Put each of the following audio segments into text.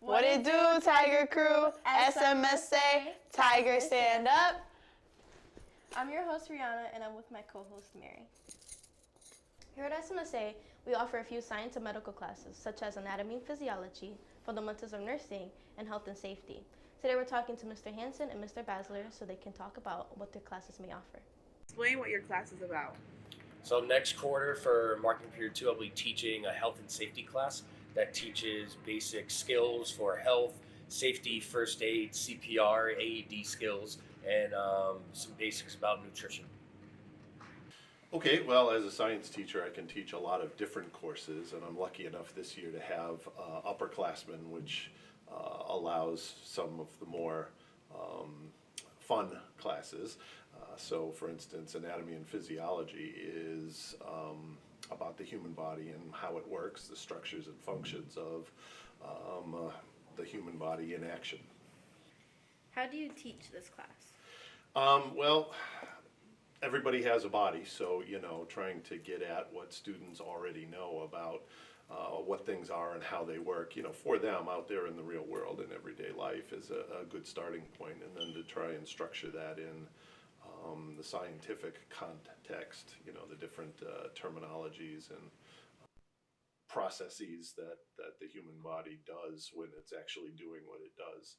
What it do, Tiger Crew? SMSA, Tiger Stand Up. I'm your host, Rihanna, and I'm with my co-host, Mary. Here at SMSA, we offer a few science and medical classes, such as anatomy and physiology, fundamentals of nursing, and health and safety. Today we're talking to Mr. Hansen and Mr. Basler so they can talk about what their classes may offer. Explain what your class is about. So next quarter for Marketing Period 2, I'll be teaching a health and safety class that teaches basic skills for health, safety, first aid, CPR, AED skills, and some basics about nutrition. Okay, well, as a science teacher, I can teach a lot of different courses, and I'm lucky enough this year to have upperclassmen, which allows some of the more fun classes. So, for instance, anatomy and physiology is about the human body and how it works, the structures and functions of the human body in action. How do you teach this class? Well, everybody has a body, so, trying to get at what students already know about what things are and how they work, for them out there in the real world in everyday life is a good starting point, and then to try and structure that in the scientific context, the different terminologies and processes that the human body does when it's actually doing what it does.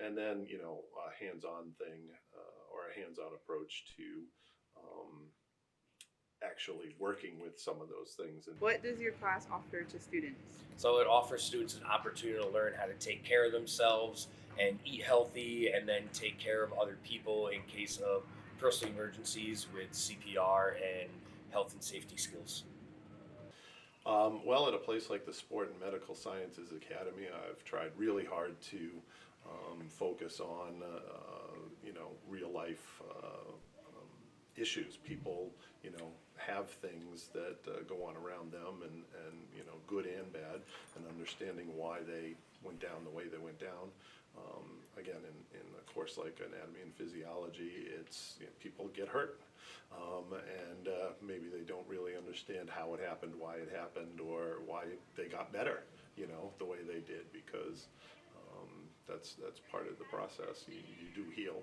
And then, a hands-on thing or a hands-on approach to actually working with some of those things. And What does your class offer to students? So it offers students an opportunity to learn how to take care of themselves and eat healthy, and then take care of other people in case of personal emergencies with CPR and health and safety skills. Well, at a place like the Sport and Medical Sciences Academy, I've tried really hard to focus on, real life issues. People, have things that go on around them, and good and bad, and understanding why they went down the way they went down. Again, in a course like anatomy and physiology, it's people get hurt, and maybe they don't really understand how it happened, why it happened, or why they got better, the way they did, because that's part of the process. You do heal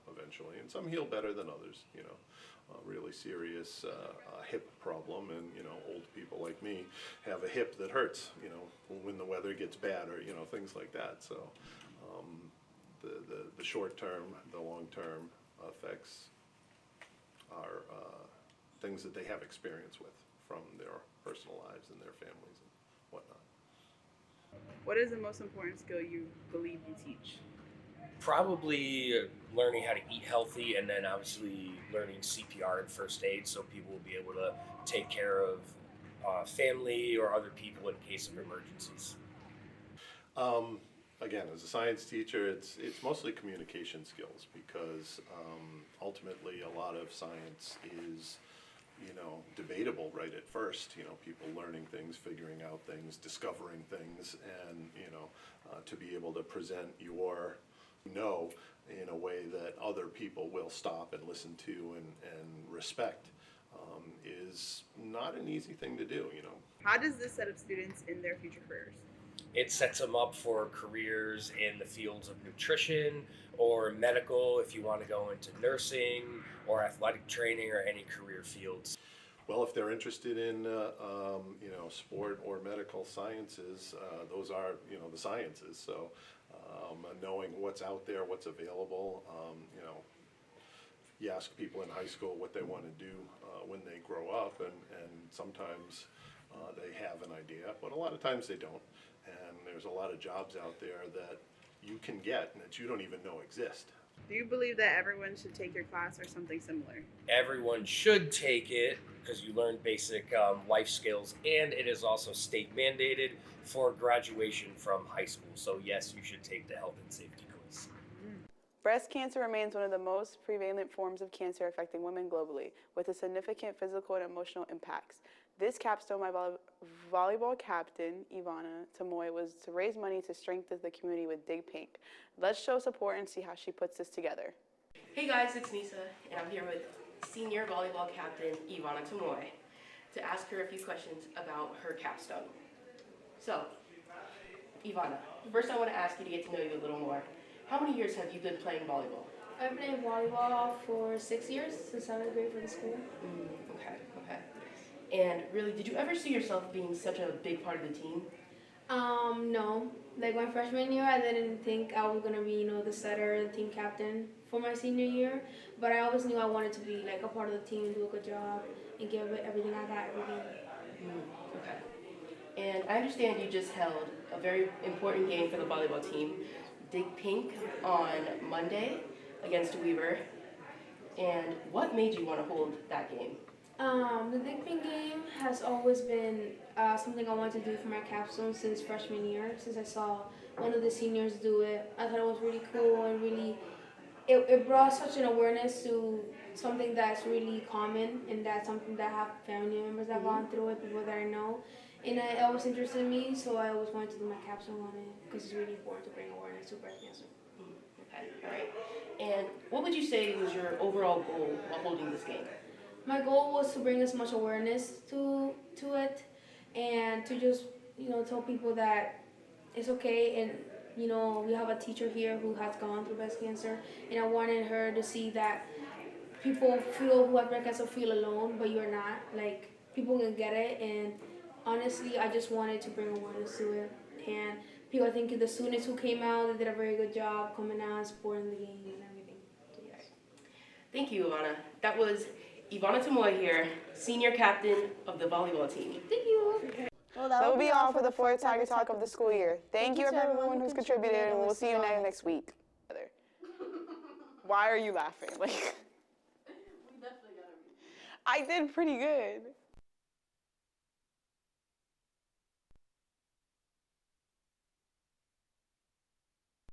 eventually, and some heal better than others. A really serious hip problem, and old people like me have a hip that hurts. When the weather gets bad, or things like that. So the short term, the long term effects are things that they have experience with from their personal lives and their families and whatnot. What is the most important skill you believe you teach? Probably learning how to eat healthy, and then obviously learning CPR and first aid so people will be able to take care of family or other people in case of emergencies. Again, as a science teacher, it's mostly communication skills, because ultimately a lot of science is debatable right at first. People learning things, figuring out things, discovering things, and to be able to present your in a way that other people will stop and listen to and respect is not an easy thing to do. How does this set up students in their future careers? It sets them up for careers in the fields of nutrition or medical if you want to go into nursing or athletic training or any career fields. Well, if they're interested in sport or medical sciences, those are the sciences. So knowing what's out there, what's available. You ask people in high school what they want to do when they grow up, and sometimes they have an idea, but a lot of times they don't. And there's a lot of jobs out there that you can get and that you don't even know exist. Do you believe that everyone should take your class or something similar? Everyone should take it because you learn basic life skills, and it is also state mandated for graduation from high school. So yes, you should take the health and safety course. Breast cancer remains one of the most prevalent forms of cancer affecting women globally, with a significant physical and emotional impacts. This capstone, my volleyball captain, Ivana Tamoy, was to raise money to strengthen the community with Dig Pink. Let's show support and see how she puts this together. Hey guys, it's Nisa, and I'm here with senior volleyball captain Ivana Tamoy to ask her a few questions about her capstone. So, Ivana, First, I want to ask you to get to know you a little more. How many years have you been playing volleyball? I've been playing volleyball for 6 years, since 7th grade for the school. Okay, okay. And really, did you ever see yourself being such a big part of the team? No. Like my freshman year, I didn't think I was gonna be, the setter, the team captain for my senior year. But I always knew I wanted to be like a part of the team and do a good job and give it everything I got every game. Okay. And I understand you just held a very important game for the volleyball team, Dig Pink, on Monday against Weaver. And what made you want to hold that game? The Dig Pink game has always been something I wanted to do for my capstone since freshman year, since I saw one of the seniors do it. I thought it was really cool and really, it brought such an awareness to something that's really common, and that's something that I have family members that have gone through it, people that I know. And it always interested me, so I always wanted to do my capstone on it because it's really important to bring awareness to breast cancer. Okay, all right. And what would you say was your overall goal while holding this game? My goal was to bring as much awareness to it, and to just tell people that it's okay, and we have a teacher here who has gone through breast cancer, and I wanted her to see that people who have breast cancer feel alone, but you're not. Like, people can get it, and honestly, I just wanted to bring awareness to it. And people, I think the students who came out, they did a very good job coming out and supporting the game and everything. So, yes. Thank you, Ivana. That was Ivana Tamoy here, senior captain of the volleyball team. Thank you. Well, that will be all for the fourth Tiger Talk of the school year. Thank you everyone who's contributed, and we'll see you next week. Why are you laughing? Like, we definitely got it. I did pretty good.